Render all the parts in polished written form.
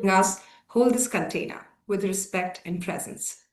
us hold this container with respect and presence.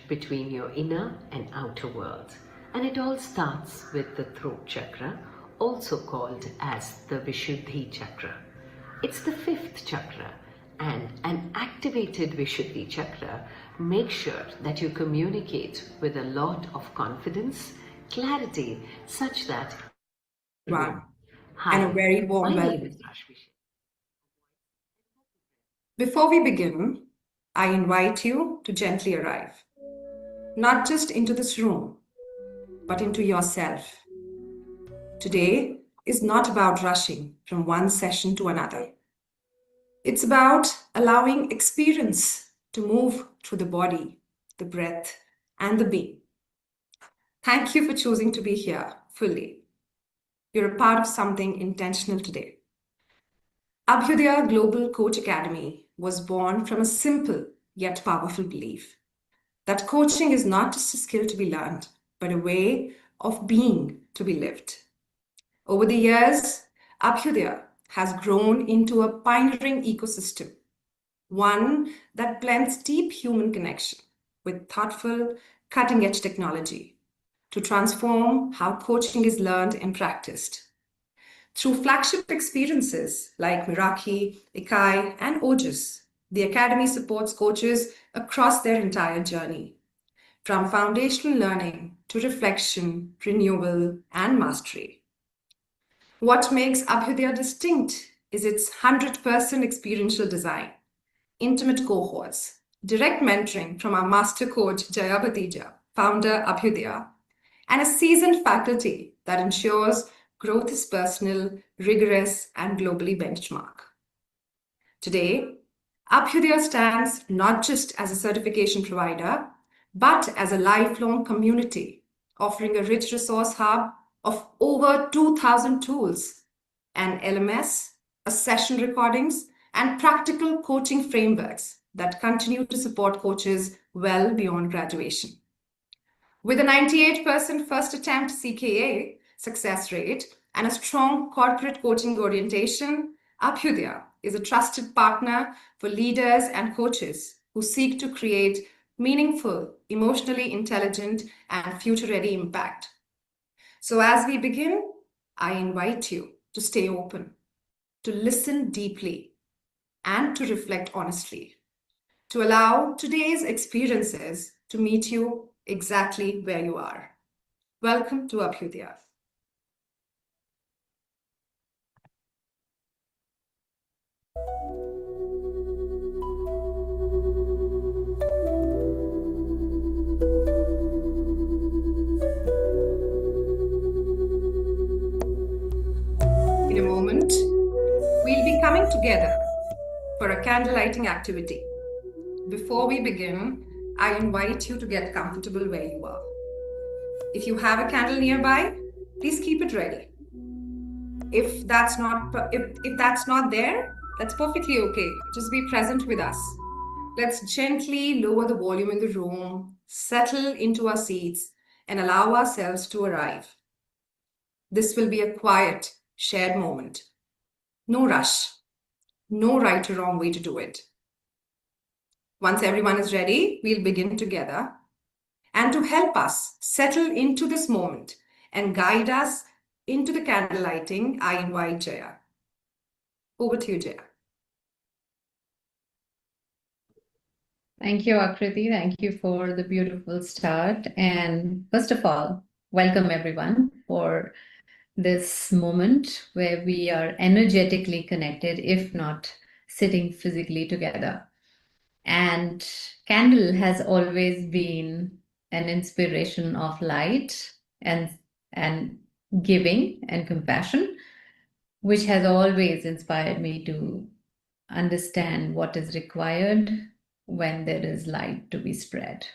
Between your inner and outer world, and it all starts with the throat chakra, also called as the Vishuddhi chakra. It's the fifth chakra, and an activated Vishuddhi chakra makes sure that you communicate with a lot of confidence, clarity, such that Wow. And a very warm welcome. Before we begin, I invite you to gently arrive, not just into this room, but into yourself. Today is not about rushing from one session to another. It's about allowing experience to move through the body, the breath, and the being. Thank you for choosing to be here fully. You're a part of something intentional today. Abhyudaya Global Coach Academy was born from a simple yet powerful belief that coaching is not just a skill to be learned, but a way of being to be lived. Over the years, Abhyudaya has grown into a pioneering ecosystem, one that blends deep human connection with thoughtful, cutting-edge technology to transform how coaching is learned and practiced. Through flagship experiences like Meraki, Ikai, and Ojus, the Academy supports coaches across their entire journey, from foundational learning to reflection, renewal, and mastery. What makes Abhyudaya distinct is its 100% experiential design, intimate cohorts, direct mentoring from our master coach, Jaya Bhateja, founder Abhyudaya, and a seasoned faculty that ensures growth is personal, rigorous, and globally benchmark. Today, Abhyudaya stands not just as a certification provider, but as a lifelong community, offering a rich resource hub of over 2,000 tools, an LMS, a session recordings, and practical coaching frameworks that continue to support coaches well beyond graduation. With a 98% first attempt CKA success rate and a strong corporate coaching orientation, Abhyudaya is a trusted partner for leaders and coaches who seek to create meaningful, emotionally intelligent, and future-ready impact. So as we begin, I invite you to stay open, to listen deeply, and to reflect honestly. to allow today's experiences to meet you exactly where you are. Welcome to Abhyudaya. In a moment, we'll be coming together for a candle lighting activity. Before we begin, I invite you to get comfortable where you are. If you have a candle nearby, please keep it ready. If that's not there, that's perfectly okay. Just be present with us. Let's gently lower the volume in the room, settle into our seats, and allow ourselves to arrive. This will be a quiet, shared moment. No rush, no right or wrong way to do it. Once everyone is ready, we'll begin together. And to help us settle into this moment and guide us into the candle lighting, I invite Jaya. Over to you, Jaya. Thank you, Akriti. Thank you for the beautiful start. And first of all, welcome everyone for this moment where we are energetically connected, if not sitting physically together. And candle has always been an inspiration of light and giving and compassion, which has always inspired me to understand what is required when there is light to be spread.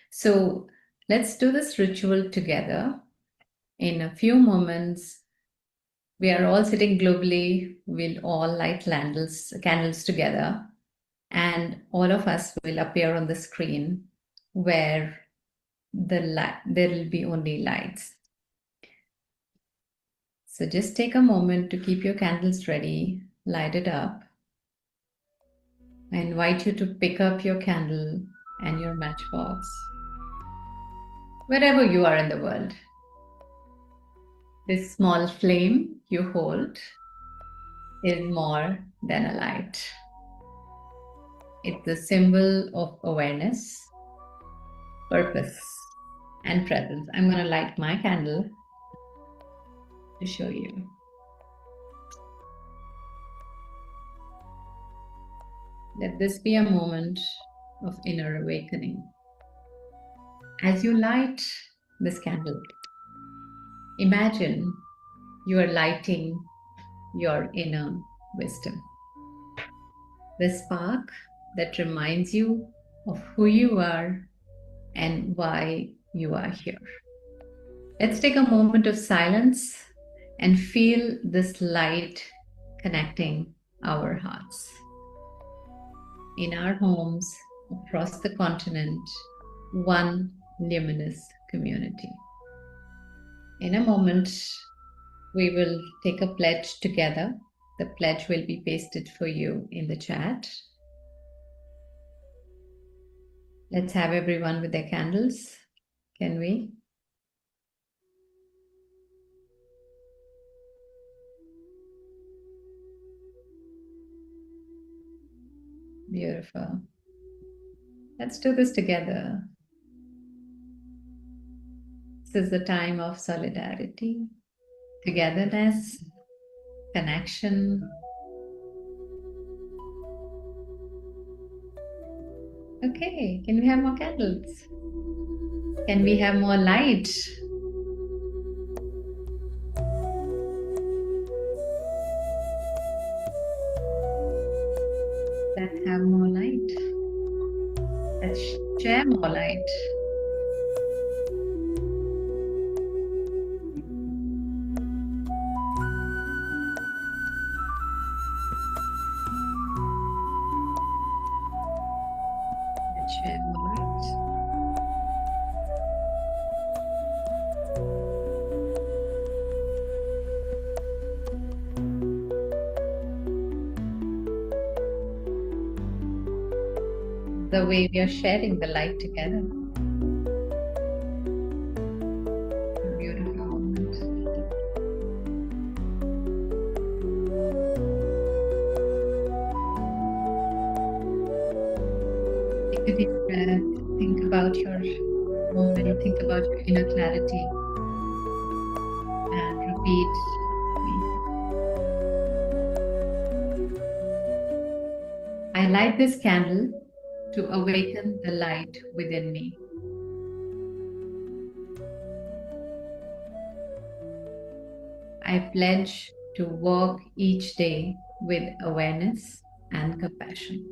So let's do this ritual together. In a few moments, we are all sitting globally. We'll all light candles together, and all of us will appear on the screen where there will be only lights. So just take a moment to keep your candles ready, light it up. I invite you to pick up your candle and your matchbox, wherever you are in the world. This small flame you hold is more than a light. It's a symbol of awareness, purpose, and presence. I'm going to light my candle to show you. Let this be a moment of inner awakening. As you light this candle, imagine you are lighting your inner wisdom. The spark that reminds you of who you are and why you are here. Let's take a moment of silence and feel this light connecting our hearts. In our homes, across the continent, one luminous community. In a moment, we will take a pledge together. The pledge will be pasted for you in the chat. Let's have everyone with their candles. Can we? Beautiful. Let's do this together. This is the time of solidarity, togetherness, connection. Okay, can we have more candles? Can we have more light? Let's have more light. Let's share more light. Let's share more light. The way we are sharing the light together. Beautiful moment. a deep breath. Think about your moment, think about your inner clarity, and repeat me. I light this candle to awaken the light within me. I pledge to walk each day with awareness and compassion.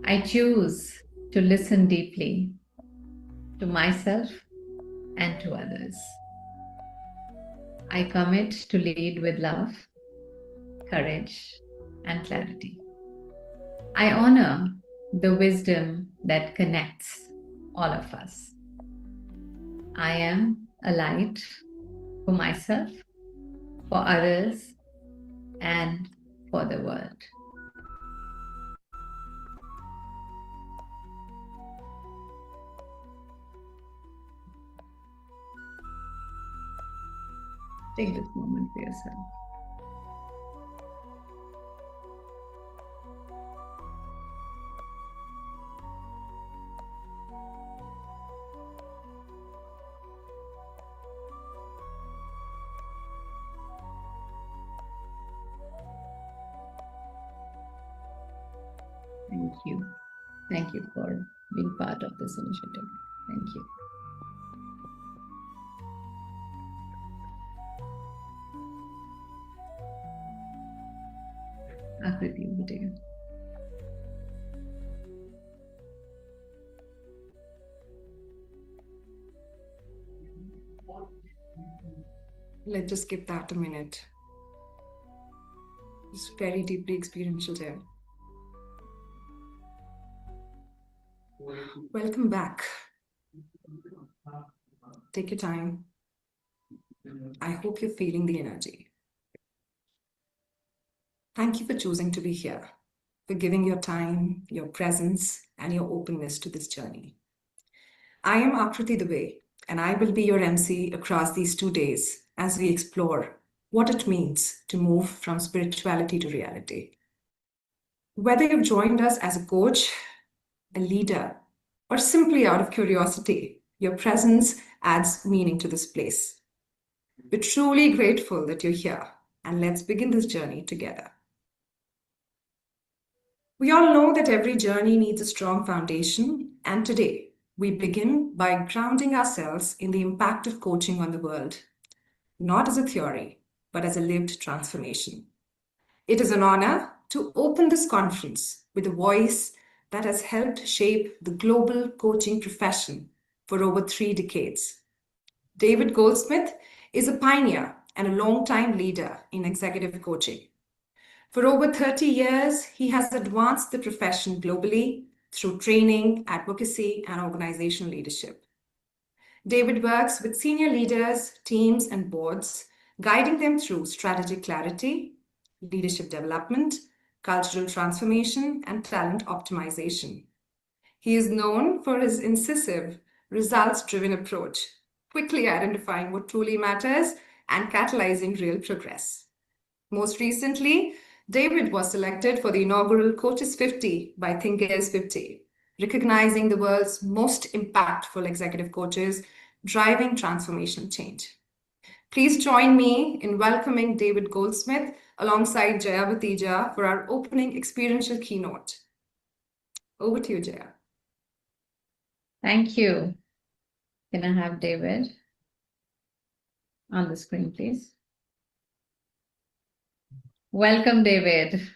I choose to listen deeply to myself and to others. I commit to lead with love, courage, and clarity. I honor the wisdom that connects all of us. I am a light for myself, for others, and for the world. Take this moment for yourself. Thank you. Thank you for being part of this initiative. Thank you. Akriti, over to you. Let's just give that a minute. It's very deeply experiential there. Welcome back. Take your time. I hope you're feeling the energy. Thank you for choosing to be here, for giving your time, your presence, and your openness to this journey. I am Akriti Dubey, and I will be your MC across these 2 days as we explore what it means to move from spirituality to reality. Whether you've joined us as a coach, a leader, or simply out of curiosity, your presence adds meaning to this place. We're truly grateful that you're here, and let's begin this journey together. We all know that every journey needs a strong foundation, and today we begin by grounding ourselves in the impact of coaching on the world, not as a theory, but as a lived transformation. It is an honor to open this conference with a voice that has helped shape the global coaching profession for over 3 decades. David Goldsmith is a pioneer and a long-time leader in executive coaching. For over 30 years, he has advanced the profession globally through training, advocacy, and organizational leadership. David works with senior leaders, teams, and boards, guiding them through strategic clarity, leadership development, cultural transformation, and talent optimization. He is known for his incisive, results-driven approach, quickly identifying what truly matters and catalyzing real progress. Most recently, David was selected for the inaugural Coaches 50 by Thinkers 50, recognizing the world's most impactful executive coaches driving transformational change. Please join me in welcoming David Goldsmith alongside Jaya Bhateja for our opening experiential keynote. Over to you, Jaya. Thank you. Can I have David on the screen, please? Welcome, David.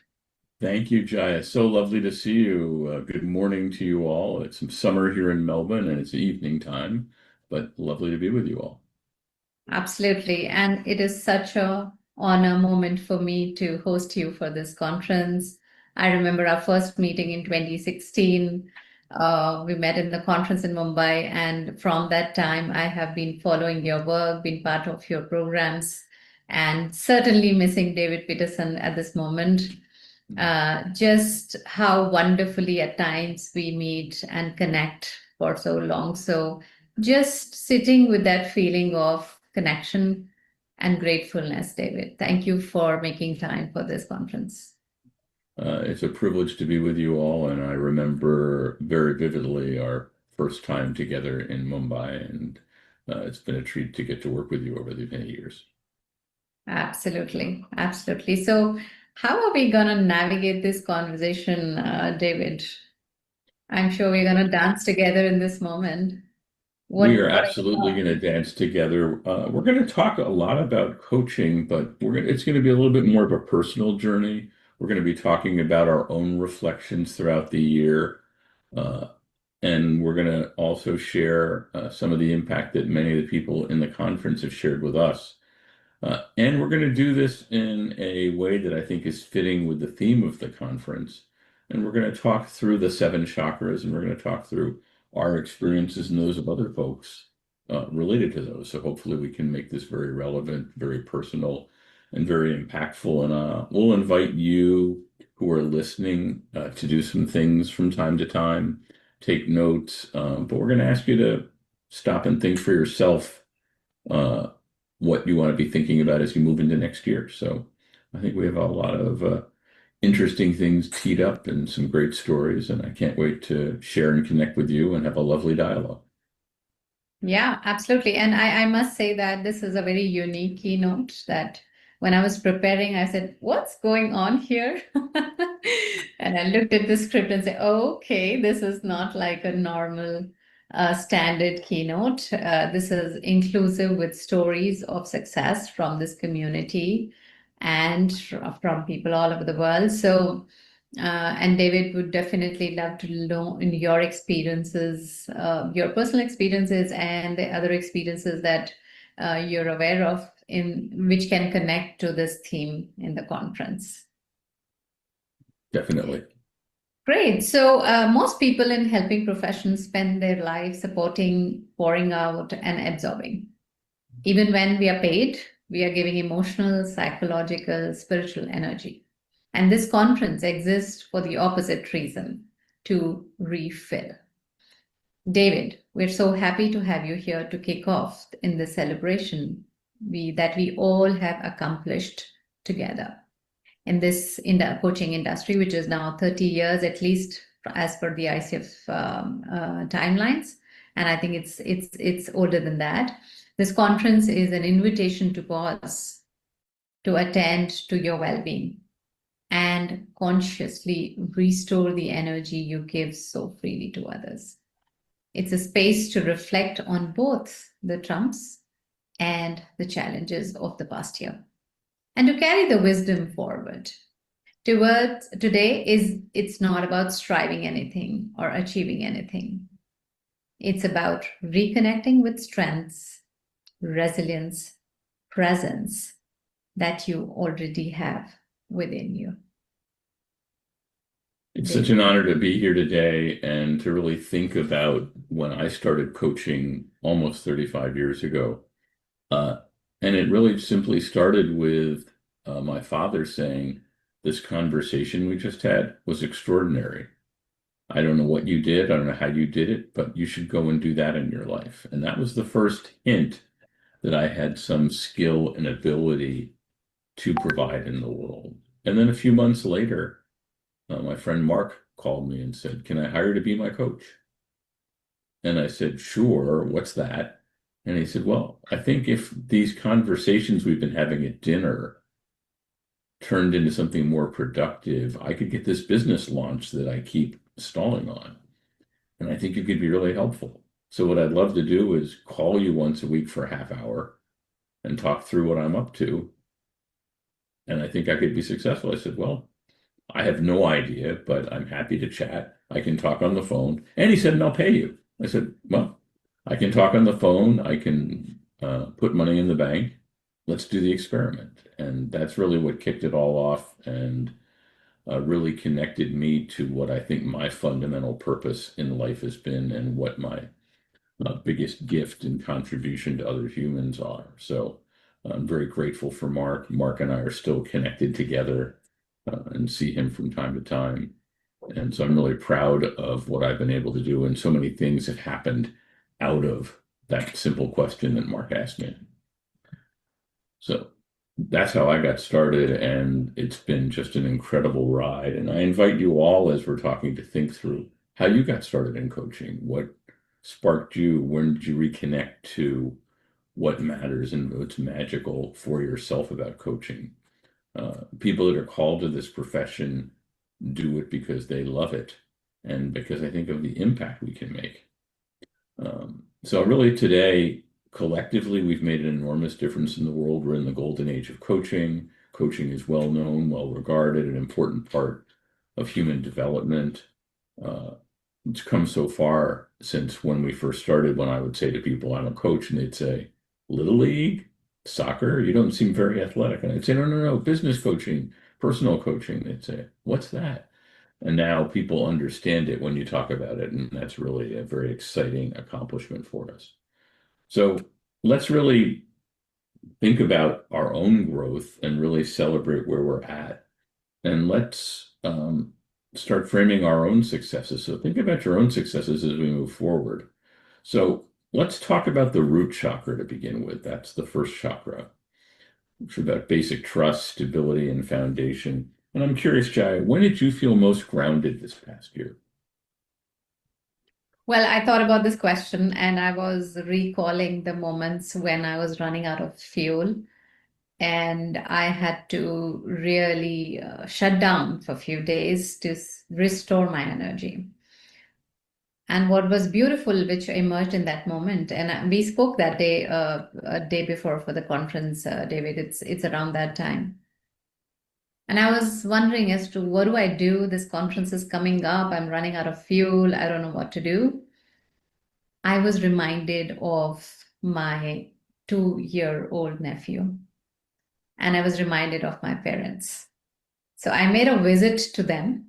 Thank you, Jaya. So lovely to see you. Good morning to you all. It's summer here in Melbourne and it's evening time, but lovely to be with you all. Absolutely. And it is such an honor moment for me to host you for this conference. I remember our first meeting in 2016. We met in the conference in Mumbai, and from that time, I have been following your work, been part of your programs, and certainly missing David Peterson at this moment. Just how wonderfully at times we meet and connect for so long. So just sitting with that feeling of connection and gratefulness, David. Thank you for making time for this conference. It's a privilege to be with you all, and I remember very vividly our first time together in Mumbai, and it's been a treat to get to work with you over the many years. Absolutely. Absolutely. So, how are we going to navigate this conversation, David? I'm sure we're going to dance together in this moment. We are What are your absolutely going thoughts? to dance together. We're going to talk a lot about coaching, but it's going to be a little bit more of a personal journey. We're going to be talking about our own reflections throughout the year. Uh, and we're going to also share some of the impact that many of the people in the conference have shared with us. And we're going to do this in a way that I think is fitting with the theme of the conference. And we're going to talk through the seven chakras, and we're going to talk through our experiences and those of other folks related to those. So hopefully we can make this very relevant, very personal, and very impactful. And we'll invite you who are listening to do some things from time to time, take notes, but we're going to ask you to stop and think for yourself uh, what you want to be thinking about as you move into next year. So I think we have a lot of interesting things teed up and some great stories, and I can't wait to share and connect with you and have a lovely dialogue. Yeah, absolutely. And I must say that this is a very unique keynote that when I was preparing, I said, what's going on here? And I looked at the script and said, oh, okay, this is not like a normal standard keynote. This is inclusive with stories of success from this community and from people all over the world. So and David would definitely love to know in your experiences, your personal experiences, and the other experiences that you're aware of, in which can connect to this theme in the conference. Definitely. Great. So most people in helping professions spend their life supporting, pouring out, and absorbing. Even when we are paid, we are giving emotional, psychological, spiritual energy. And this conference exists for the opposite reason, to refill. David, we're so happy to have you here to kick off in the celebration that we all have accomplished together in the coaching industry, which is now 30 years at least, as per the ICF timelines. And I think it's older than that. This conference is an invitation to pause, to attend to your well-being, and consciously restore the energy you give so freely to others. It's a space to reflect on both the trumps and the challenges of the past year, and to carry the wisdom forward. Today it's not about striving anything or achieving anything. It's about reconnecting with strengths, resilience, presence that you already have within you. It's such an honor to be here today and to really think about when I started coaching almost 35 years ago. And it really simply started with my father saying, this conversation we just had was extraordinary. I don't know what you did. I don't know how you did it, but you should go and do that in your life. And that was the first hint that I had some skill and ability to provide in the world. And then a few months later, my friend Mark called me and said, can I hire you to be my coach? And I said, sure, what's that? And he said, well, I think if these conversations we've been having at dinner turned into something more productive, I could get this business launch that I keep stalling on. And I think you could be really helpful. So what I'd love to do is call you once a week for a half hour and talk through what I'm up to. And I think I could be successful. I said, well, I have no idea, but I'm happy to chat. I can talk on the phone. And he said, and I'll pay you. I said, well, I can talk on the phone. I can put money in the bank. Let's do the experiment. And that's really what kicked it all off and really connected me to what I think my fundamental purpose in life has been and what my biggest gift and contribution to other humans are. So I'm very grateful for Mark. Mark and I are still connected together and see him from time to time. And so I'm really proud of what I've been able to do. And so many things have happened out of that simple question that Mark asked me. So that's how I got started, and it's been just an incredible ride. And I invite you all, as we're talking, to think through how you got started in coaching. What sparked you? When did you reconnect to what matters and what's magical for yourself about coaching? People that are called to this profession do it because they love it and because I think of the impact we can make. So really today, collectively, we've made an enormous difference in the world. We're in the golden age of coaching. Coaching is well known, well regarded, an important part of human development. It's come so far since when we first started, when I would say to people, I'm a coach, and they'd say, Little League, soccer, you don't seem very athletic. And I'd say, no, business coaching, personal coaching. They'd say, what's that? And now people understand it when you talk about it, and that's really a very exciting accomplishment for us. So let's really think about our own growth and really celebrate where we're at. And let's start framing our own successes. So think about your own successes as we move forward. So let's talk about the root chakra to begin with. That's the first chakra, which is about basic trust, stability, and foundation. And I'm curious, Jaya, when did you feel most grounded this past year? Well, I thought about this question and I was recalling the moments when I was running out of fuel and I had to really shut down for a few days to restore my energy. And what was beautiful, which emerged in that moment, and we spoke that day, a day before for the conference, David, it's around that time. And I was wondering as to what do I do? This conference is coming up. I'm running out of fuel. I don't know what to do. I was reminded of my 2-year-old nephew, and I was reminded of my parents. So I made a visit to them,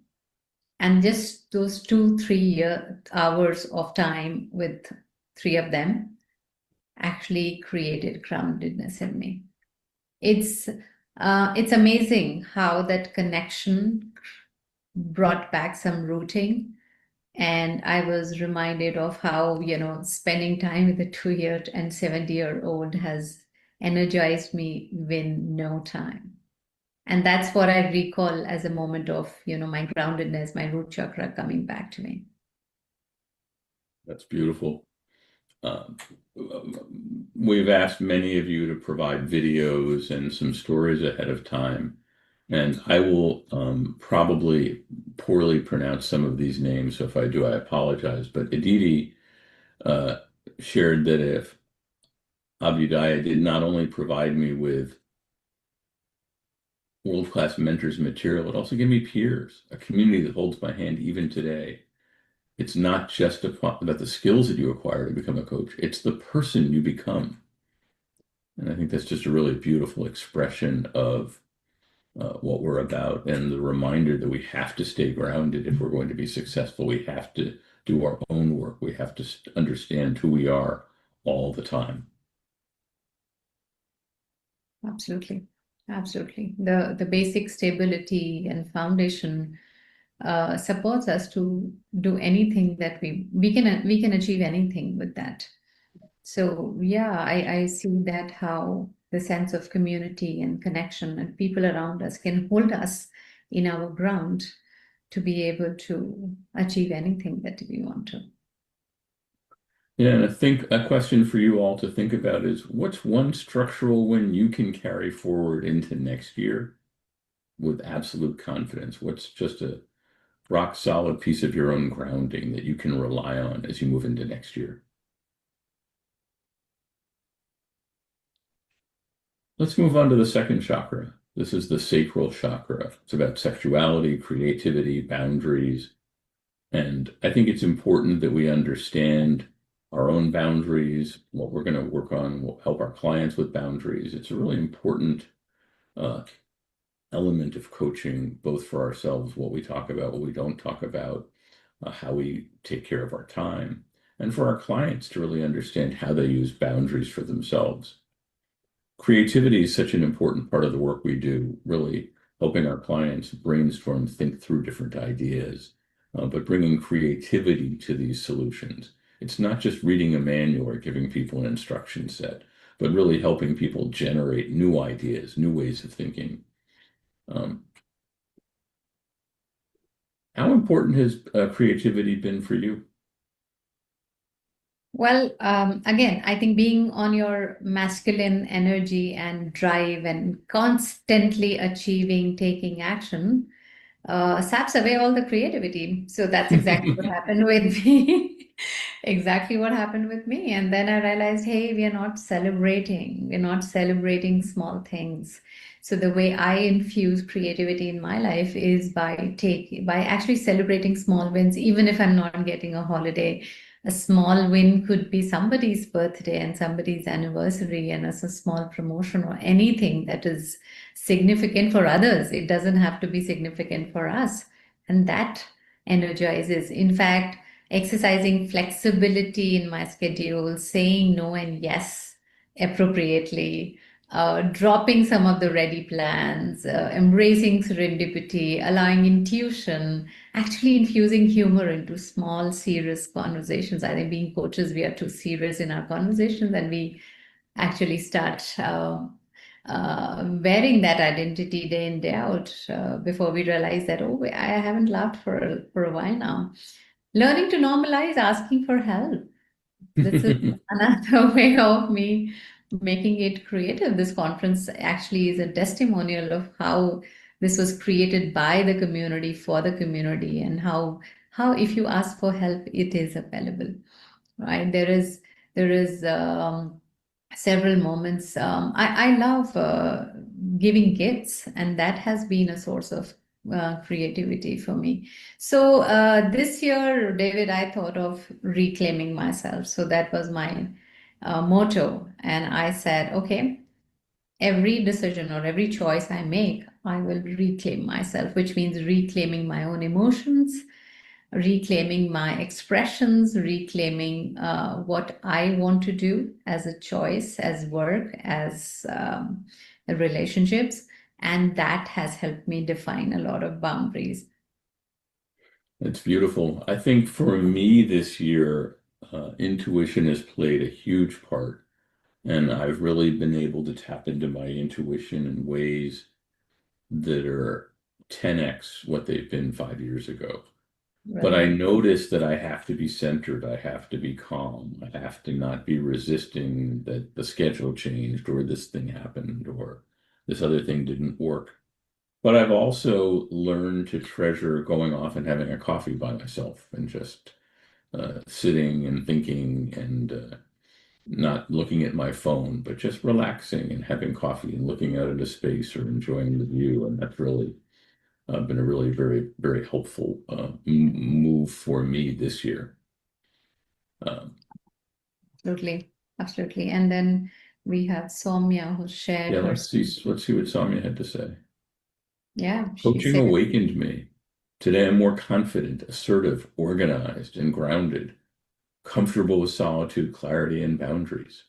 and just those 2-3 hours of time with 3 of them actually created groundedness in me. It's amazing how that connection brought back some rooting. And I was reminded of how, spending time with a 2-year and 70-year-old has energized me within no time. And that's what I recall as a moment of, my groundedness, my root chakra coming back to me. That's beautiful. We've asked many of you to provide videos and some stories ahead of time. And I will probably poorly pronounce some of these names. So if I do, I apologize. But Aditi shared that if Abhyudaya did not only provide me with world-class mentors material, it also gave me peers, a community that holds my hand even today. It's not just about the skills that you acquire to become a coach, it's the person you become. And I think that's just a really beautiful expression of what we're about, and the reminder that we have to stay grounded if we're going to be successful. We have to do our own work. We have to understand who we are all the time. Absolutely. Absolutely. The basic stability and foundation supports us to do anything that we can achieve anything with that. So yeah, I see that how the sense of community and connection and people around us can hold us in our ground to be able to achieve anything that we want to. Yeah, and I think a question for you all to think about is, what's one structural win you can carry forward into next year with absolute confidence? What's just a rock solid piece of your own grounding that you can rely on as you move into next year? Let's move on to the second chakra. This is the sacral chakra. It's about sexuality, creativity, boundaries. And I think it's important that we understand our own boundaries, what we're going to work on, will help our clients with boundaries. It's a really important element of coaching, both for ourselves, what we talk about, what we don't talk about, how we take care of our time, and for our clients to really understand how they use boundaries for themselves. Creativity is such an important part of the work we do, really helping our clients brainstorm, think through different ideas, but bringing creativity to these solutions. It's not just reading a manual or giving people an instruction set, but really helping people generate new ideas, new ways of thinking. How important has creativity been for you? Well, again, I think being on your masculine energy and drive and constantly achieving, taking action, saps away all the creativity. So that's exactly what happened with me. Exactly what happened with me. And then I realized, hey, we are not celebrating. We're not celebrating small things. So the way I infuse creativity in my life is by actually celebrating small wins, even if I'm not getting a holiday. A small win could be somebody's birthday and somebody's anniversary, and as a small promotion or anything that is significant for others. It doesn't have to be significant for us. And that energizes. In fact, exercising flexibility in my schedule, saying no and yes appropriately, dropping some of the ready plans, embracing serendipity, allowing intuition, actually infusing humor into small, serious conversations. I think being coaches, we are too serious in our conversations, and we actually start wearing that identity day in, day out before we realize that, oh, I haven't laughed for a while now. Learning to normalize asking for help. This is another way of me making it creative. This conference actually is a testimonial of how this was created by the community for the community, and how if you ask for help, it is available, right? There is several moments. I love giving gifts, and that has been a source of creativity for me. So this year, David, I thought of reclaiming myself. So that was my motto. And I said, okay, every decision or every choice I make, I will reclaim myself, which means reclaiming my own emotions, reclaiming my expressions, reclaiming what I want to do as a choice, as work, as relationships. And that has helped me define a lot of boundaries. It's beautiful. I think for me this year, intuition has played a huge part, and I've really been able to tap into my intuition in ways that are 10x what they've been 5 years ago. But I notice that I have to be centered. I have to be calm. I have to not be resisting that the schedule changed or this thing happened or this other thing didn't work. But I've also learned to treasure going off and having a coffee by myself and just sitting and thinking and not looking at my phone, but just relaxing and having coffee and looking out into space or enjoying the view. And that's really been a really very, very helpful move for me this year. Absolutely. Absolutely. And then we have Soumya who shared Yeah, her. let's see what Soumya had to say. Yeah, she Coaching said, awakened me. Today I'm more confident, assertive, organized, and grounded, comfortable with solitude, clarity, and boundaries.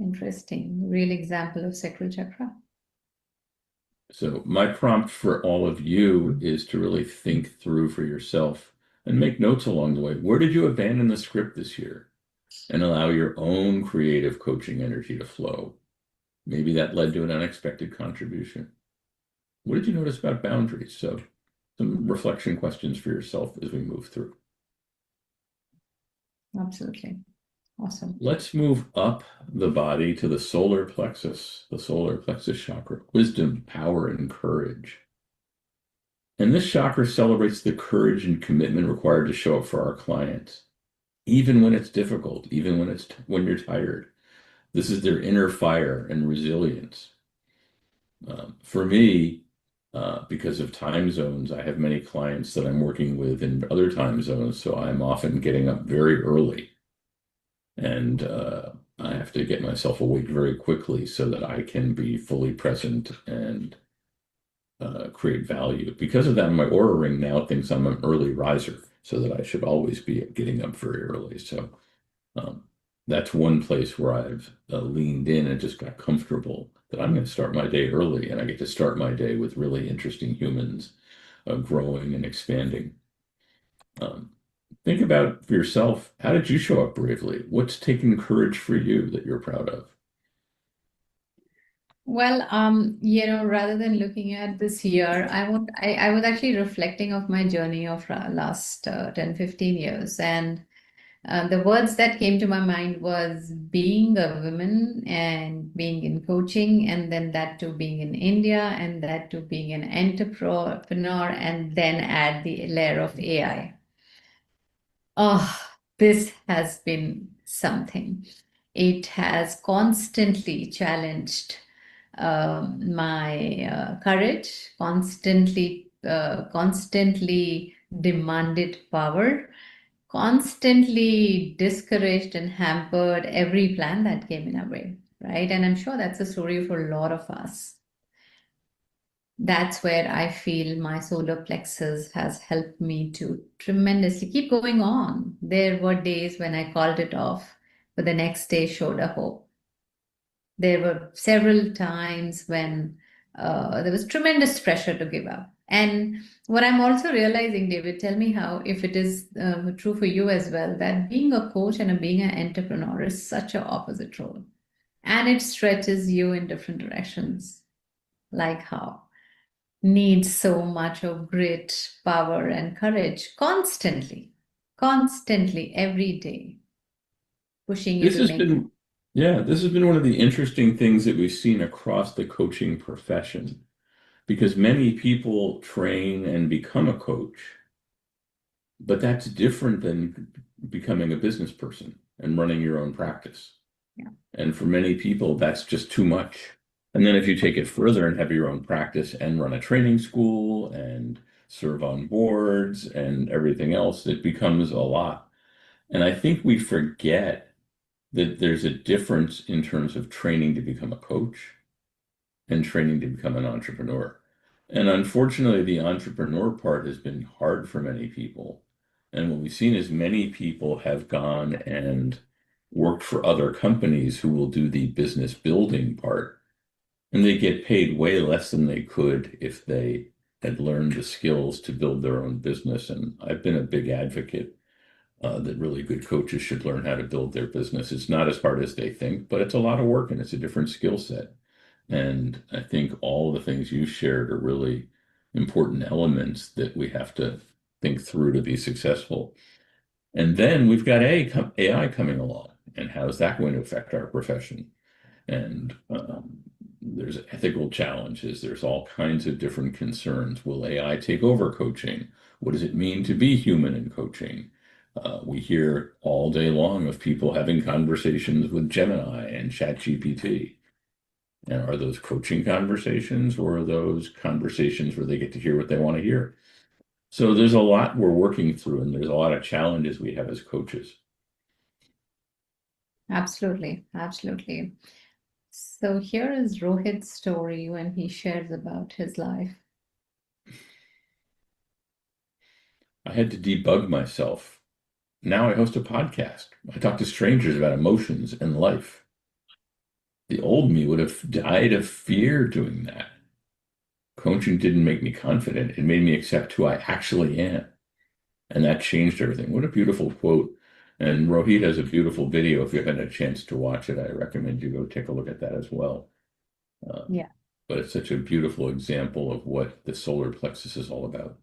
interesting. Real example of sacral chakra. So my prompt for all of you is to really think through for yourself and make notes along the way. Where did you abandon the script this year and allow your own creative coaching energy to flow? Maybe that led to an unexpected contribution. What did you notice about boundaries? So some reflection questions for yourself as we move through. Absolutely. Awesome. Let's move up the body to the solar plexus chakra, wisdom, power, and courage. And this chakra celebrates the courage and commitment required to show up for our clients, even when it's difficult, even when you're tired. This is their inner fire and resilience. For me, because of time zones, I have many clients that I'm working with in other time zones, so I'm often getting up very early. And I have to get myself awake very quickly so that I can be fully present and create value. Because of that, my Aura Ring now thinks I'm an early riser, so that I should always be getting up very early. So that's one place where I've leaned in and just got comfortable that I'm going to start my day early, and I get to start my day with really interesting humans growing and expanding. think about for yourself, how did you show up bravely? What's taking courage for you that you're proud of? Well, rather than looking at this year, I was actually reflecting of my journey of last 10, 15 years. And the words that came to my mind was being a woman and being in coaching, and then that too being in India, and that too being an entrepreneur, and then add the layer of AI. Oh, this has been something. It has constantly challenged my courage, constantly demanded power, constantly discouraged and hampered every plan that came in our way, right? And I'm sure that's a story for a lot of us. That's where I feel my solar plexus has helped me to tremendously keep going on. There were days when I called it off, but the next day showed a hope. There were several times when there was tremendous pressure to give up. And what I'm also realizing, David, tell me how, if it is true for you as well, that being a coach and being an entrepreneur is such an opposite role. And it stretches you in different directions. Like how? Needs so much of grit, power, and courage constantly, every day, pushing you This to has make. been, this has been one of the interesting things that we've seen across the coaching profession, because many people train and become a coach, but that's different than becoming a business person and running your own practice. Yeah. And for many people, that's just too much. And then if you take it further and have your own practice and run a training school and serve on boards and everything else, it becomes a lot. And I think we forget that there's a difference in terms of training to become a coach and training to become an entrepreneur. And unfortunately, the entrepreneur part has been hard for many people. And what we've seen is many people have gone and worked for other companies who will do the business building part, and they get paid way less than they could if they had learned the skills to build their own business. And I've been a big advocate that really good coaches should learn how to build their business. It's not as hard as they think, but it's a lot of work and it's a different skill set. And I think all the things you shared are really important elements that we have to think through to be successful. And then we've got AI coming along, and how is that going to affect our profession? And there's ethical challenges. There's all kinds of different concerns. Will AI take over coaching? What does it mean to be human in coaching? We hear all day long of people having conversations with Gemini and ChatGPT. And are those coaching conversations, or are those conversations where they get to hear what they want to hear? So there's a lot we're working through, and there's a lot of challenges we have as coaches. Absolutely, absolutely. So here is Rohit's story when he shares about his life. I had to debug myself. Now I host a podcast. I talk to strangers about emotions and life. The old me would have died of fear doing that. Coaching didn't make me confident. It made me accept who I actually am. And that changed everything. What a beautiful quote. And Rohit has a beautiful video. If you haven't had a chance to watch it, I recommend you go take a look at that as well. Yeah. But it's such a beautiful example of what the solar plexus is all about.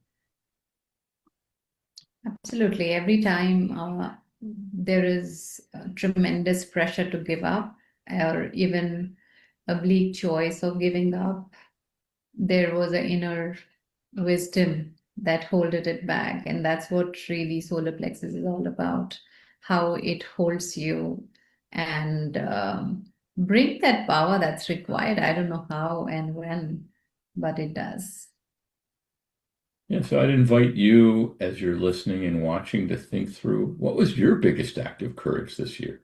Absolutely. Every time there is tremendous pressure to give up, or even a bleak choice of giving up, there was an inner wisdom that holded it back. And that's what really solar plexus is all about, how it holds you and bring that power that's required. I don't know how and when, but it does. Yeah, so I'd invite you, as you're listening and watching, to think through, what was your biggest act of courage this year?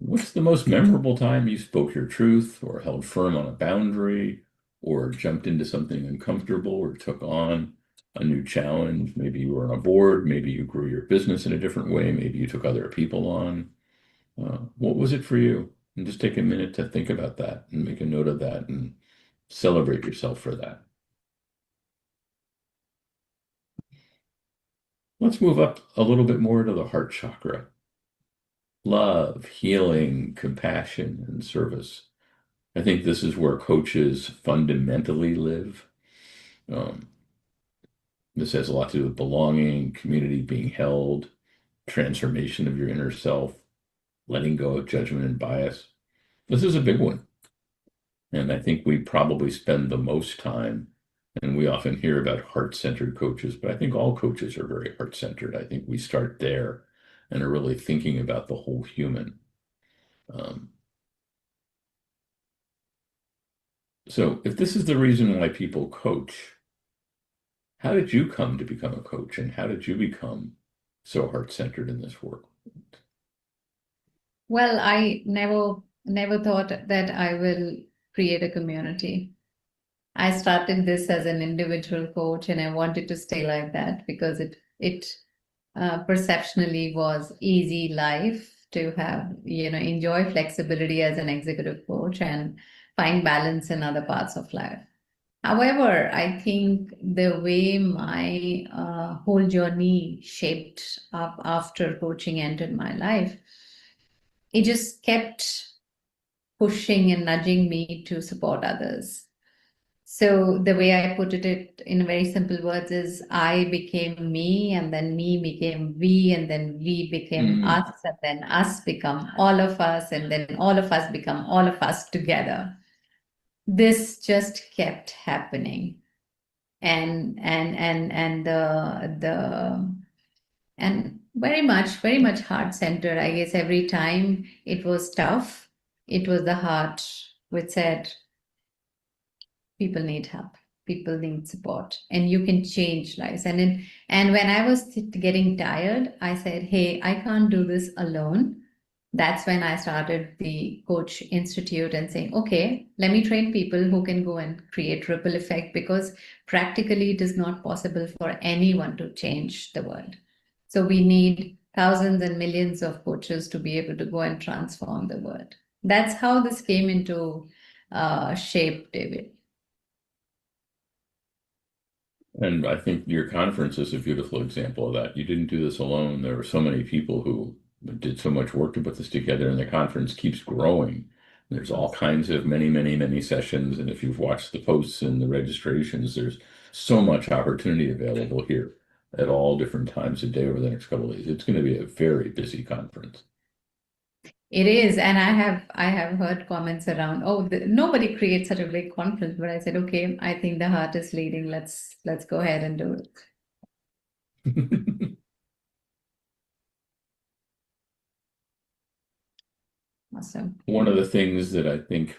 What's the most memorable time you spoke your truth, or held firm on a boundary, or jumped into something uncomfortable, or took on a new challenge? Maybe you were on a board, maybe you grew your business in a different way, maybe you took other people on. What was it for you? And just take a minute to think about that and make a note of that and celebrate yourself for that. Let's move up a little bit more to the heart chakra. Love, healing, compassion, and service. I think this is where coaches fundamentally live. Um, this has a lot to do with belonging, community, being held, transformation of your inner self, letting go of judgment and bias. This is a big one. And I think we probably spend the most time, and we often hear about heart-centered coaches, but I think all coaches are very heart-centered. I think we start there and are really thinking about the whole human. So if this is the reason why people coach, how did you come to become a coach, and how did you become so heart-centered in this work? Well, I never thought that I will create a community. I started this as an individual coach, and I wanted to stay like that because it perceptionally was easy life to have, enjoy flexibility as an executive coach and find balance in other parts of life. However, I think the way my whole journey shaped up after coaching entered my life, it just kept pushing and nudging me to support others. So the way I put it in very simple words is I became me, and then me became we, and then we became us, and then us become all of us, and then all of us become all of us together. This just kept happening. And very much heart-centered. I guess every time it was tough, it was the heart which said, people need help, people need support, and you can change lives. And when I was getting tired, I said, hey, I can't do this alone. That's when I started the Coach Institute and saying, okay, let me train people who can go and create ripple effect, because practically it is not possible for anyone to change the world. So we need thousands and millions of coaches to be able to go and transform the world. That's how this came into shape, David. And I think your conference is a beautiful example of that. You didn't do this alone. There were so many people who did so much work to put this together, and the conference keeps growing. There's all kinds of many sessions. And if you've watched the posts and the registrations, there's so much opportunity available here at all different times of day over the next couple of days. It's going to be a very busy conference. It is, and I have heard comments around, nobody creates such a great conference. But I said, okay, I think the heart is leading. Let's go ahead and do it. Awesome. One of the things that I think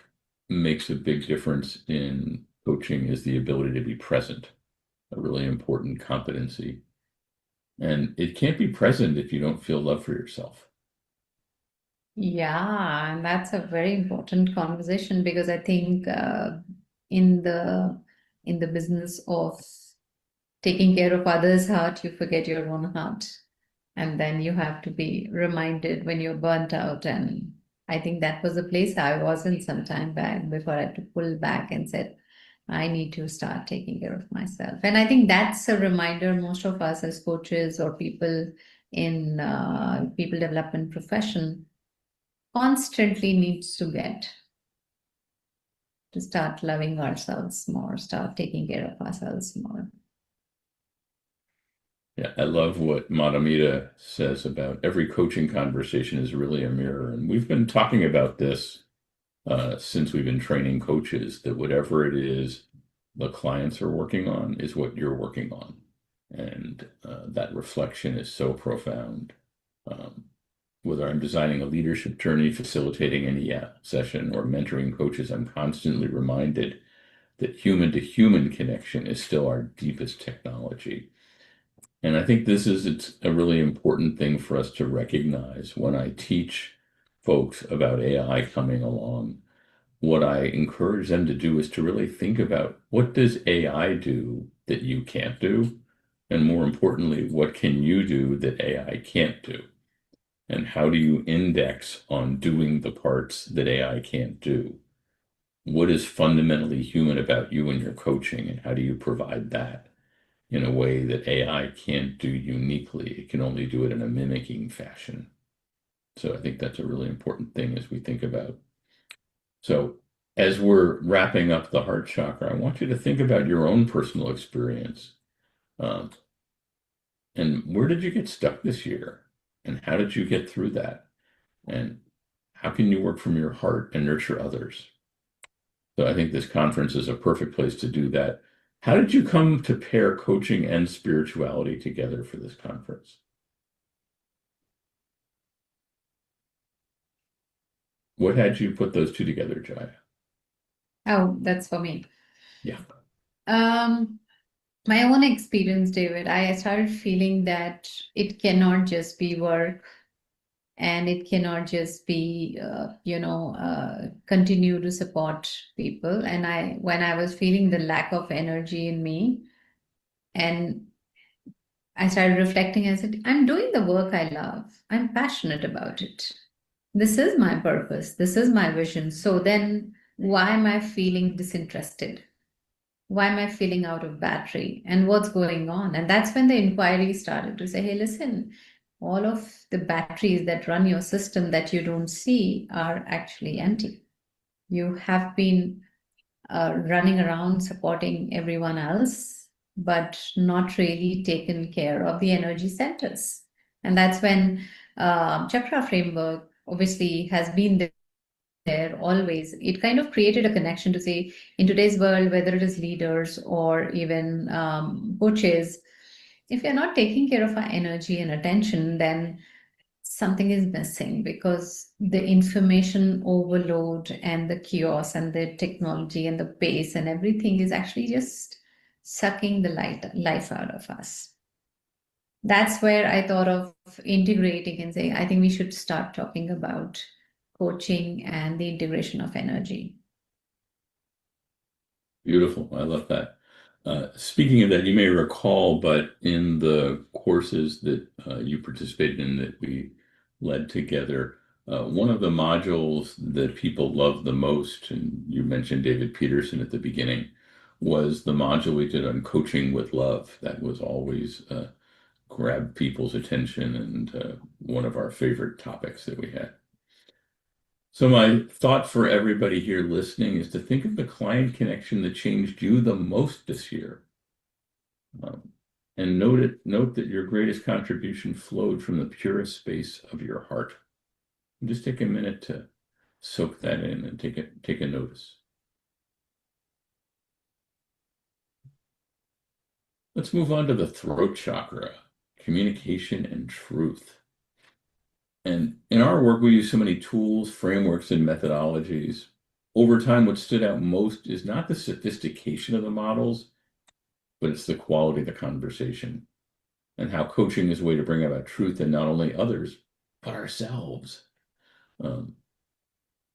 makes a big difference in coaching is the ability to be present, a really important competency. And it can't be present if you don't feel love for yourself. Yeah, and that's a very important conversation, because I think in the business of taking care of others' heart, you forget your own heart, and then you have to be reminded when you're burnt out. And I think that was the place I was in some time back, before I had to pull back and said, I need to start taking care of myself. And I think that's a reminder most of us as coaches or people in people development profession constantly needs to get, to start loving ourselves more, start taking care of ourselves more. Yeah, I love what Madhumita says about every coaching conversation is really a mirror. And we've been talking about this since we've been training coaches, that whatever it is the clients are working on is what you're working on. And that reflection is so profound. Whether I'm designing a leadership journey, facilitating any session, or mentoring coaches, I'm constantly reminded that human-to-human connection is still our deepest technology. And I think it's a really important thing for us to recognize. When I teach folks about AI coming along, what I encourage them to do is to really think about, what does AI do that you can't do? And more importantly, what can you do that AI can't do? And how do you index on doing the parts that AI can't do? What is fundamentally human about you and your coaching, and how do you provide that? in a way that AI can't do uniquely. It can only do it in a mimicking fashion. So I think that's a really important thing as we think about. So as we're wrapping up the heart chakra, I want you to think about your own personal experience. And where did you get stuck this year? And how did you get through that? And how can you work from your heart and nurture others? So I think this conference is a perfect place to do that. How did you come to pair coaching and spirituality together for this conference? What had you put those two together, Jaya? Oh, that's for me. Yeah. My own experience, David, I started feeling that it cannot just be work and it cannot just be, continue to support people. And when I was feeling the lack of energy in me, and I started reflecting, I said, I'm doing the work I love. I'm passionate about it. This is my purpose. This is my vision. So then why am I feeling disinterested? Why am I feeling out of battery? And what's going on? And that's when the inquiry started to say, hey, listen, all of the batteries that run your system that you don't see are actually empty. You have been running around supporting everyone else, but not really taken care of the energy centers. And that's when chakra framework obviously has been there always. It kind of created a connection to say, in today's world, whether it is leaders or even coaches, if you're not taking care of our energy and attention, then something is missing, because the information overload and the chaos and the technology and the pace and everything is actually just sucking the life out of us. That's where I thought of integrating and saying, I think we should start talking about coaching and the integration of energy. Beautiful. I love that. Speaking of that, you may recall, but in the courses that you participated in that we led together, one of the modules that people loved the most, and you mentioned David Peterson at the beginning, was the module we did on coaching with love. That was always grabbed people's attention and one of our favorite topics that we had. So my thought for everybody here listening is to think of the client connection that changed you the most this year. And note that your greatest contribution flowed from the purest space of your heart. And just take a minute to soak that in and take a notice. Let's move on to the throat chakra, communication and truth. And in our work, we use so many tools, frameworks, and methodologies. Over time, what stood out most is not the sophistication of the models, but it's the quality of the conversation, and how coaching is a way to bring about truth in not only others, but ourselves.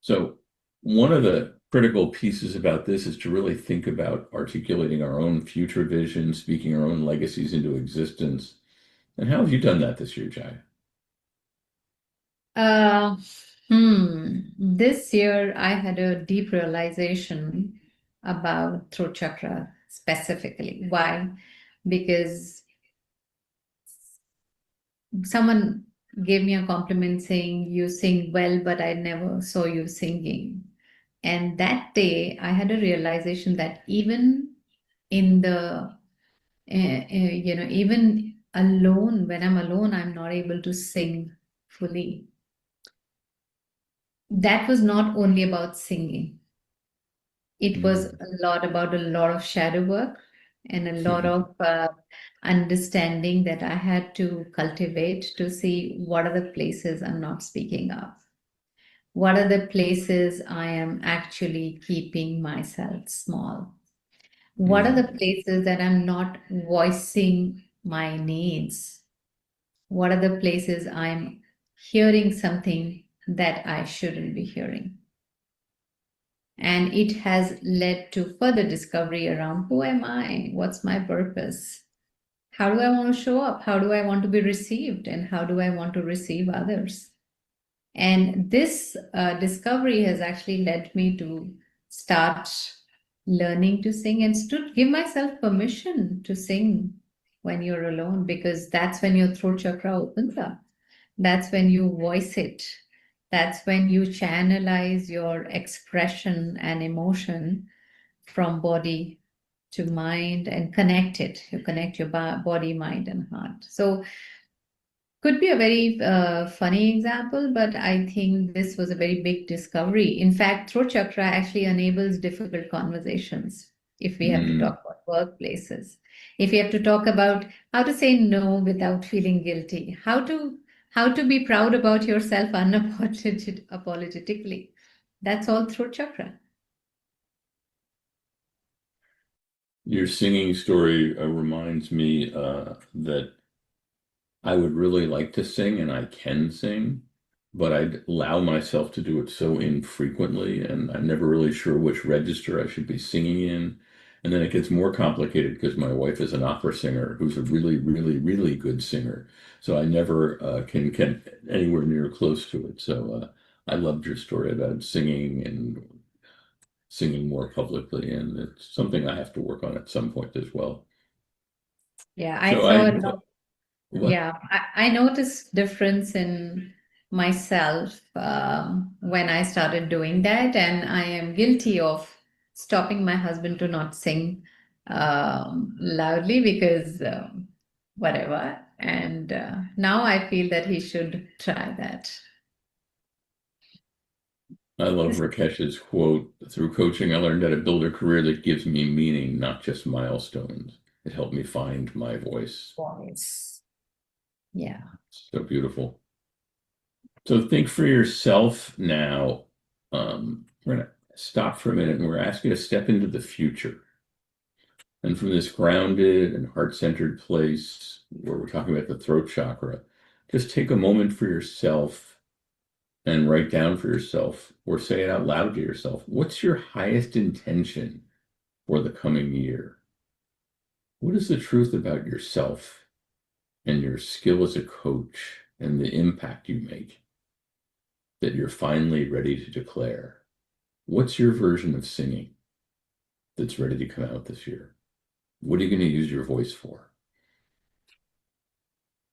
So one of the critical pieces about this is to really think about articulating our own future vision, speaking our own legacies into existence. And how have you done that this year, Jaya? This year I had a deep realization about throat chakra specifically. Why? Because someone gave me a compliment saying, you sing well, but I never saw you singing. And that day I had a realization that even in the, even alone, when I'm alone, I'm not able to sing fully. That was not only about singing. It was a lot of shadow work and a lot of understanding that I had to cultivate to see what are the places I'm not speaking of. What are the places I am actually keeping myself small? What are the places that I'm not voicing my needs? What are the places I'm hearing something that I shouldn't be hearing? And it has led to further discovery around who am I? What's my purpose? How do I want to show up? How do I want to be received? And how do I want to receive others? And this discovery has actually led me to start learning to sing and to give myself permission to sing when you're alone, because that's when your throat chakra opens up. That's when you voice it. That's when you channelize your expression and emotion from body to mind and connect it. You connect your body, mind, and heart. So could be a very funny example, but I think this was a very big discovery. In fact, throat chakra actually enables difficult conversations if we have to talk about workplaces. If you have to talk about how to say no without feeling guilty, how to be proud about yourself unapologetically. That's all throat chakra. Your singing story reminds me that I would really like to sing, and I can sing, but I'd allow myself to do it so infrequently, and I'm never really sure which register I should be singing in. And then it gets more complicated because my wife is an opera singer who's a really, really, really good singer. So I never can get anywhere near close to it. So I loved your story about singing and singing more publicly, and it's something I have to work on at some point as well. Yeah, I So thought. what? Yeah, I noticed difference in myself when I started doing that, and I am guilty of stopping my husband to not sing loudly because whatever. And now I feel that he should try that. I love Rakesh's quote, through coaching, I learned how to build a career that gives me meaning, not just milestones. It helped me find my voice. Voice. Yeah. So beautiful. So think for yourself now. We're going to stop for a minute and we're asking you to step into the future. And from this grounded and heart-centered place where we're talking about the throat chakra, just take a moment for yourself and write down for yourself or say it out loud to yourself. What's your highest intention for the coming year? What is the truth about yourself and your skill as a coach and the impact you make that you're finally ready to declare? What's your version of singing that's ready to come out this year? What are you going to use your voice for?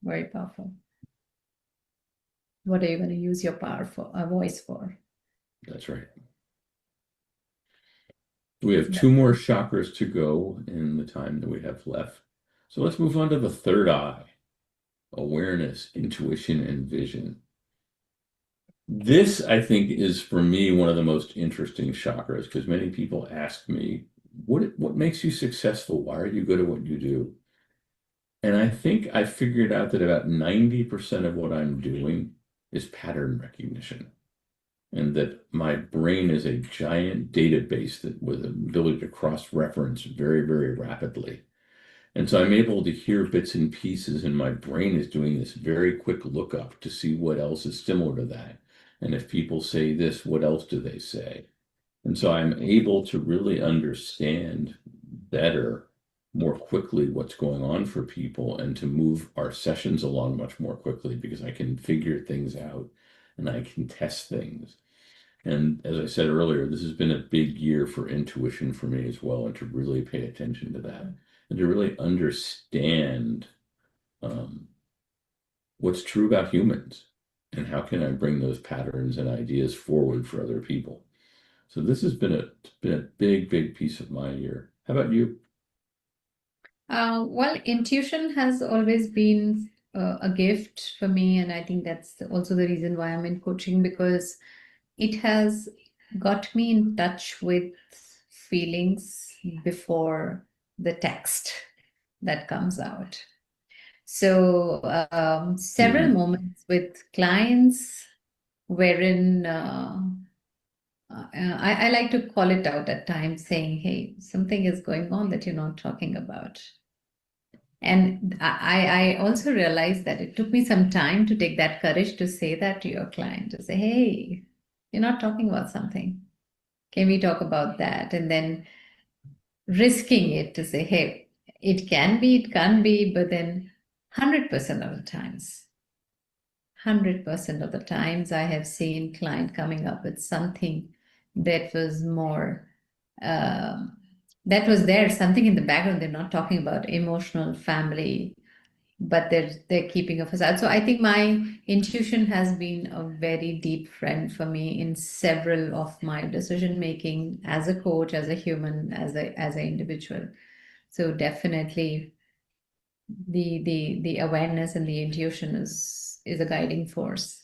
Very powerful. What are you going to use your voice for? That's right. We have two more chakras to go in the time that we have left. So let's move on to the third eye, awareness, intuition, and vision. This, I think, is for me one of the most interesting chakras because many people ask me, what makes you successful? Why are you good at what you do? And I think I figured out that about 90% of what I'm doing is pattern recognition. And that my brain is a giant database that with an ability to cross-reference very, very rapidly. And so I'm able to hear bits and pieces, and my brain is doing this very quick lookup to see what else is similar to that. And if people say this, what else do they say? And so I'm able to really understand better, more quickly what's going on for people and to move our sessions along much more quickly because I can figure things out and I can test things. And as I said earlier, this has been a big year for intuition for me as well, and to really pay attention to that and to really understand what's true about humans and how can I bring those patterns and ideas forward for other people. So this has been a big, big piece of my year. How about you? Well, intuition has always been a gift for me, and I think that's also the reason why I'm in coaching, because it has got me in touch with feelings before the text that comes out. So several moments with clients wherein I like to call it out at times, saying, hey, something is going on that you're not talking about. And I also realized that it took me some time to take that courage to say that to your client, to say, hey, you're not talking about something. Can we talk about that? And then risking it to say, hey, it can be, it can't be, but then 100% of the times, 100% of the times I have seen client coming up with something that was more that was there, something in the background. They're not talking about emotional family, but they're keeping a facade. So I think my intuition has been a very deep friend for me in several of my decision making as a coach, as a human, as an individual. So definitely the awareness and the intuition is a guiding force.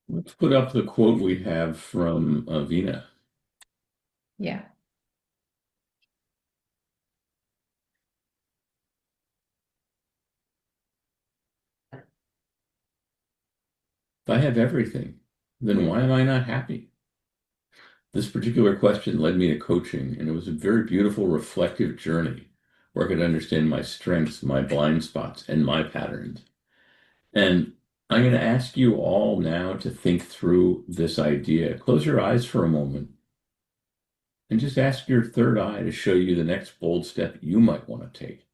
Let's put up the quote we have from Veena. Yeah. If I have everything, then why am I not happy? This particular question led me to coaching, and it was a very beautiful, reflective journey where I could understand my strengths, my blind spots, and my patterns. And I'm going to ask you all now to think through this idea. Close your eyes for a moment and just ask your third eye to show you the next bold step you might want to take.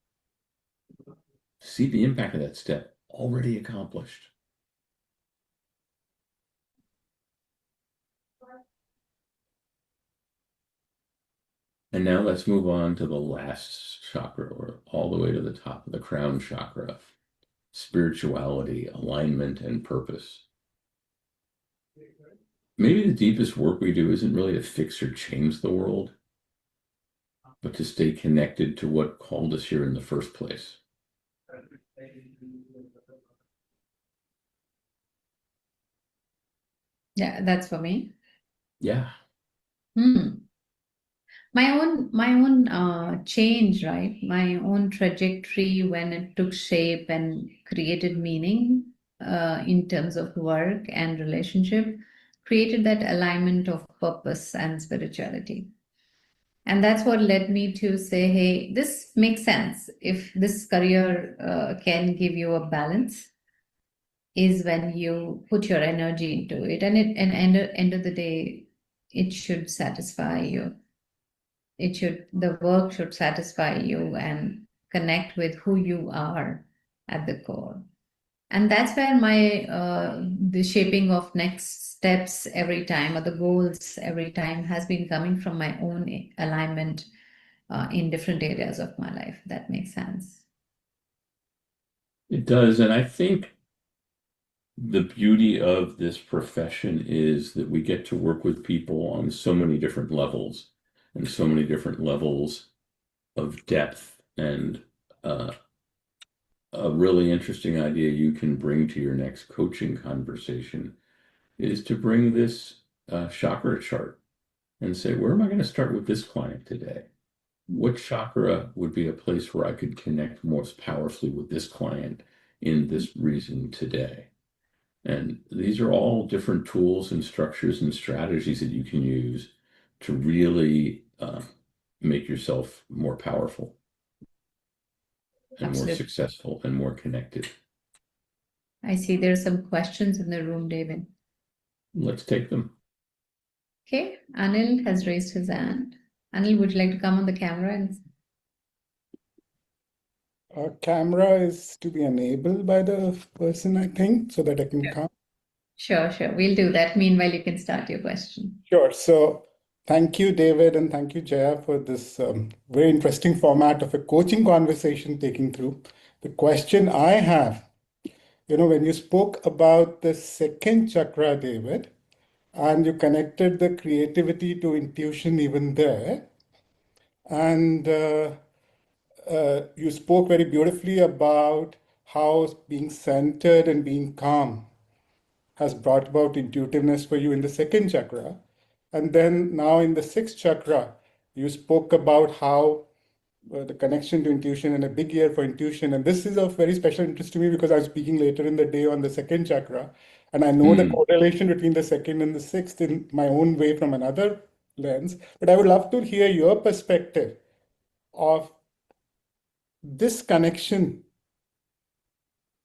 See the impact of that step already accomplished. And now let's move on to the last chakra, or all the way to the top of the crown chakra. Spirituality, alignment, and purpose. Maybe the deepest work we do isn't really to fix or change the world, but to stay connected to what called us here in the first place. Yeah, that's for me. Yeah. My own change, right? My own trajectory when it took shape and created meaning in terms of work and relationship, created that alignment of purpose and spirituality. And that's what led me to say, hey, this makes sense. If this career can give you a balance, is when you put your energy into it. And end of the day, it should satisfy you. The work should satisfy you and connect with who you are at the core. And that's where my the shaping of next steps every time, or the goals every time, has been coming from my own alignment in different areas of my life. That makes sense. It does. And I think the beauty of this profession is that we get to work with people on so many different levels and so many different levels of depth. And a really interesting idea you can bring to your next coaching conversation is to bring this chakra chart and say, where am I going to start with this client today? What chakra would be a place where I could connect most powerfully with this client in this reason today? And these are all different tools and structures and strategies that you can use to really make yourself more powerful and more successful and more connected. I see there's some questions in the room, David. Let's take them. Okay, Anil has raised his hand. Anil, would you like to come on the camera? And camera is to be enabled by the person, I think, so that I can come. Sure. We'll do that. Meanwhile, you can start your question. Sure. So thank you, David, and thank you, Jaya, for this very interesting format of a coaching conversation taking through. The question I have, when you spoke about the second chakra, David, and you connected the creativity to intuition even there, and you spoke very beautifully about how being centered and being calm has brought about intuitiveness for you in the second chakra. And then now in the sixth chakra, you spoke about how the connection to intuition and a big year for intuition. And this is of very special interest to me because I'm speaking later in the day on the second chakra. And I know the correlation between the second and the sixth in my own way from another lens. But I would love to hear your perspective of this connection.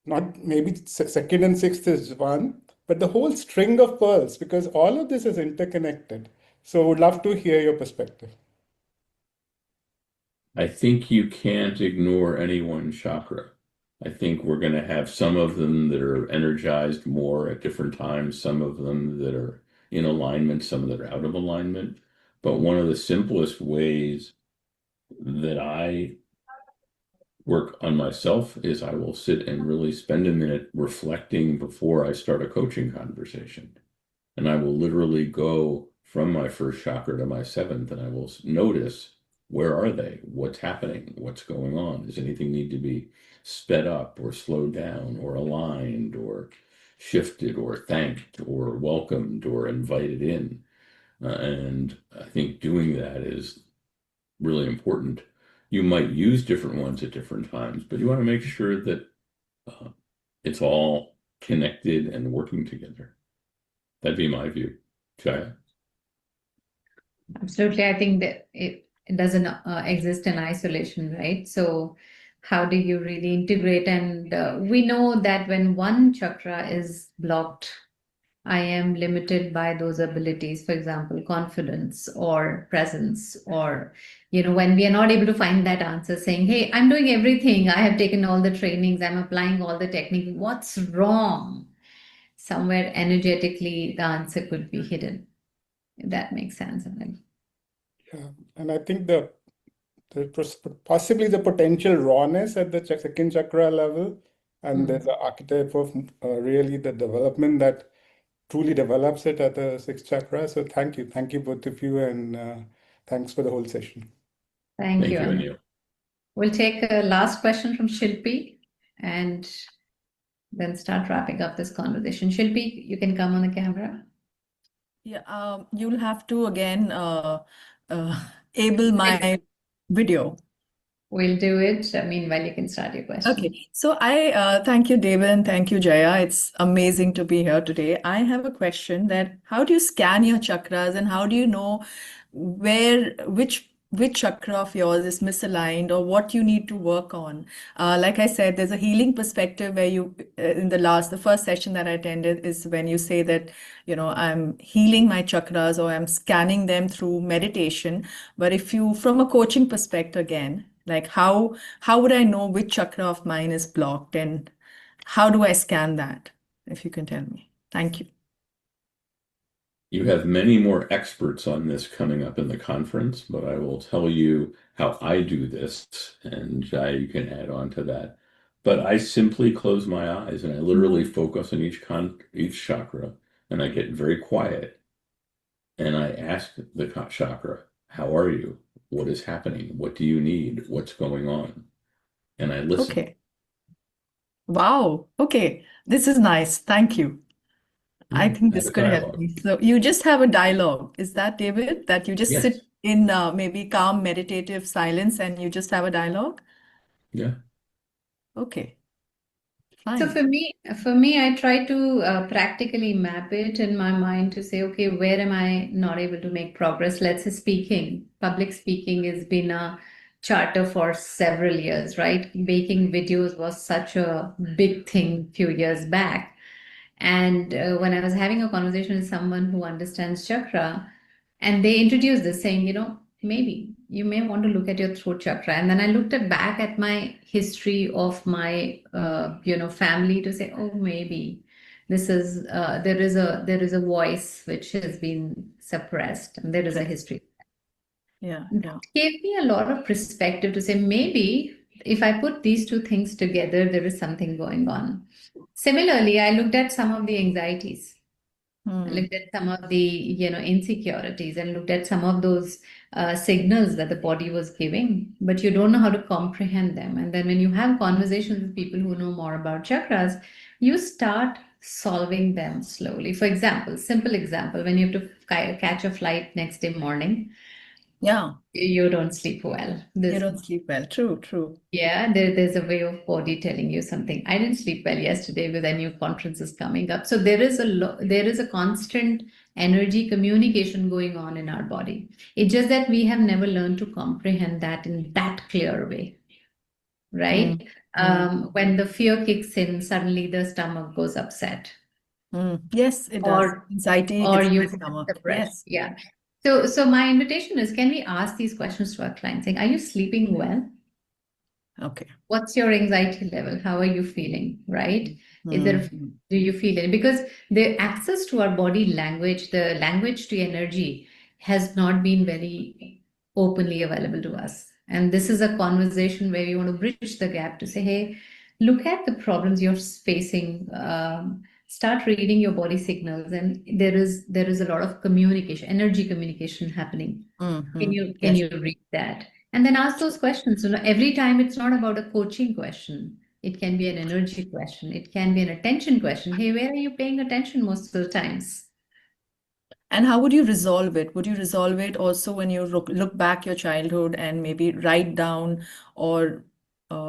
Not maybe second and sixth is one, but the whole string of pearls, because all of this is interconnected. So would love to hear your perspective. I think you can't ignore any one chakra. I think we're going to have some of them that are energized more at different times, some of them that are in alignment, some that are out of alignment. But one of the simplest ways that I work on myself is I will sit and really spend a minute reflecting before I start a coaching conversation. And I will literally go from my first chakra to my seventh, and I will notice, where are they? What's happening? What's going on? Does anything need to be sped up or slowed down or aligned or shifted or thanked or welcomed or invited in? And I think doing that is really important. You might use different ones at different times, but you want to make sure that it's all connected and working together. That'd be my view. Jaya? Absolutely. I think that it doesn't exist in isolation, right? So how do you really integrate? And we know that when one chakra is blocked, I am limited by those abilities, for example, confidence or presence, or, when we are not able to find that answer, saying, hey, I'm doing everything. I have taken all the trainings. I'm applying all the technique. What's wrong? Somewhere energetically, the answer could be hidden. If that makes sense. Yeah, and I think possibly the potential rawness at the second chakra level, and there's an archetype of really the development that truly develops it at the sixth chakra. So thank you both of you, and thanks for the whole session. Thank you, Anil. Anil. We'll take a last question from Shilpi and then start wrapping up this conversation. Shilpi, you can come on the camera. Yeah, you'll have to again able my video. We'll do it. Meanwhile, you can start your question. Okay, so I thank you, David, and thank you, Jaya. It's amazing to be here today. I have a question that how do you scan your chakras and how do you know which chakra of yours is misaligned or what you need to work on? Like I said, there's a healing perspective where you, in the first session that I attended is when you say that, I'm healing my chakras or I'm scanning them through meditation. But if you, from a coaching perspective again, like how would I know which chakra of mine is blocked and how do I scan that? If you can tell me. Thank you. You have many more experts on this coming up in the conference, but I will tell you how I do this, and Jaya, you can add on to that. But I simply close my eyes and I literally focus on each chakra, and I get very quiet. And I ask the chakra, how are you? What is happening? What do you need? What's going on? And I listen. Okay. Wow. Okay. This is nice. Thank you. I think this could help me. So you just have a dialogue. Is that, David? That you just Yes. sit in maybe calm meditative silence and you just have a dialogue? Yeah. Okay. So Fine. for me, I try to practically map it in my mind to say, okay, where am I not able to make progress? Let's say public speaking has been a charter for several years, right? Making videos was such a big thing a few years back. And when I was having a conversation with someone who understands chakra, and they introduced this saying, maybe you may want to look at your throat chakra. And then I looked back at my history of my, family to say, oh, maybe this is, there is a voice which has been suppressed and there is a history. Yeah. That gave me a lot of perspective to say, maybe if I put these two things together, there is something going on. Similarly, I looked at some of the anxieties. I looked at some of the, insecurities and looked at some of those signals that the body was giving, but you don't know how to comprehend them. And then when you have conversations with people who know more about chakras, you start solving them slowly. For example, simple example, when you have to catch a flight next day morning, Yeah. you don't sleep well. You don't sleep well. True. Yeah, there's a way of body telling you something. I didn't sleep well yesterday with a new conferences coming up. So there is a constant energy communication going on in our body. It's just that we have never learned to comprehend that in that clear way, right? When the fear kicks in, suddenly the stomach goes upset. Yes, it does. Anxiety Or gets you my stomach. suppress. Yes. Yeah. So my invitation is, can we ask these questions to our clients? Saying, are you sleeping well? Okay. What's your anxiety level? How are you feeling? Right? Do you feel it? Because the access to our body language, the language to energy, has not been very openly available to us. And this is a conversation where we want to bridge the gap to say, hey, look at the problems you're facing. Start reading your body signals, and there is a lot of communication, energy communication happening. Can Yes. you read that? And then ask those questions. You know, every time it's not about a coaching question. It can be an energy question. It can be an attention question. Hey, where are you paying attention most of the times? And how would you resolve it? Would you resolve it also when you look back your childhood and maybe write down, or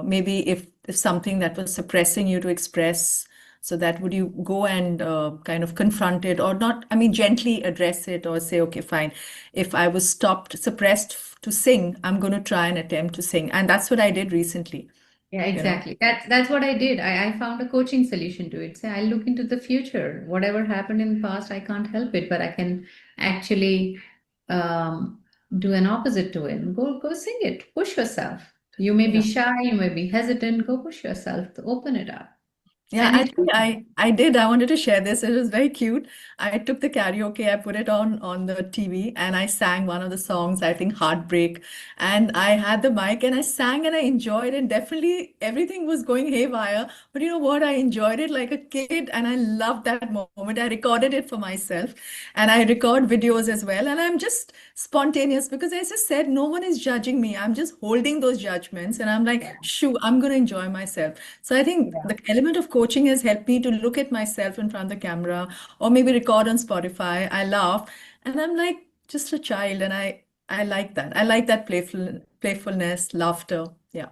maybe if something that was suppressing you to express, so that would you go and kind of confront it, or not? I mean, gently address it, or say, okay, fine. If I was suppressed to sing, I'm going to try and attempt to sing. And that's what I did recently. Yeah, You know? exactly. That's what I did. I found a coaching solution to it. Say, I look into the future. Whatever happened in the past, I can't help it, but I can actually do an opposite to it. Go sing it. Push yourself. You may be Yeah. shy, you may be hesitant. Go push yourself to open it up. Yeah, And it actually, I did. I wanted to share this. It was very cute. I took the karaoke, I put it on the TV, and I sang one of the songs, I think Heartbreak. And I had the mic and I sang and I enjoyed it. Definitely everything was going haywire. But you know what? I enjoyed it like a kid, and I loved that moment. I recorded it for myself, and I record videos as well. And I'm just spontaneous because I just said no one is judging me. I'm just holding those judgments, and I'm like, shoo, I'm going to enjoy myself. So I think the element of coaching has helped me to look at myself in front of the camera, or maybe record on Spotify. I laugh, and I'm like just a child, and I like that. I like that playfulness, laughter. Yeah.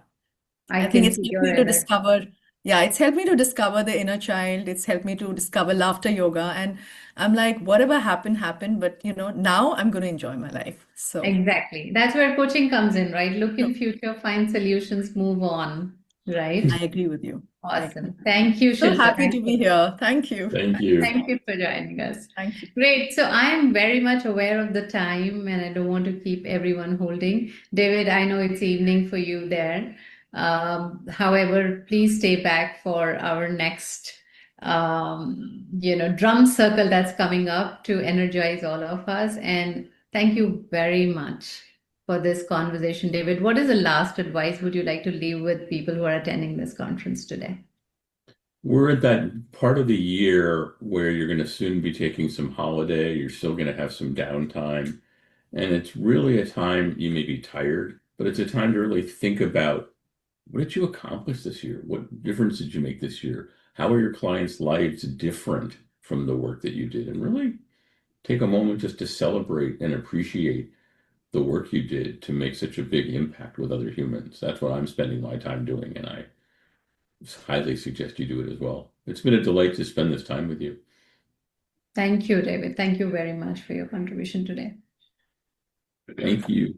I I think can it's see helped your me to energy. discover, yeah, it's helped me to discover the inner child. It's helped me to discover laughter yoga. And I'm like, whatever happened, happened. But now I'm going to enjoy my life. So Exactly. That's where coaching comes in, right? Look in future, find solutions, move on, right? I agree with you. I agree. Awesome. Thank you, So Shilpa. happy to be here. Thank you. Thank you. Thank you for joining us. Thank you. Great. So I am very much aware of the time and I don't want to keep everyone holding. David, I know it's evening for you there. However, please stay back for our next drum circle that's coming up to energize all of us. And thank you very much for this conversation, David. What is the last advice would you like to leave with people who are attending this conference today? We're at that part of the year where you're going to soon be taking some holiday. You're still going to have some downtime. And it's really a time you may be tired, but it's a time to really think about, what did you accomplish this year? What difference did you make this year? How are your clients' lives different from the work that you did? And really take a moment just to celebrate and appreciate the work you did to make such a big impact with other humans. That's what I'm spending my time doing, and I highly suggest you do it as well. It's been a delight to spend this time with you. Thank you, David. Thank you very much for your contribution today. Thank you.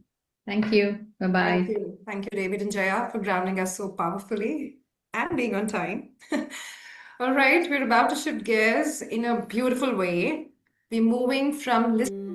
Thank you. Bye-bye. Thank you. Thank you, David and Jaya, for grounding us so powerfully and being on time. All right, we're about to shift gears in a beautiful way. We're moving from listening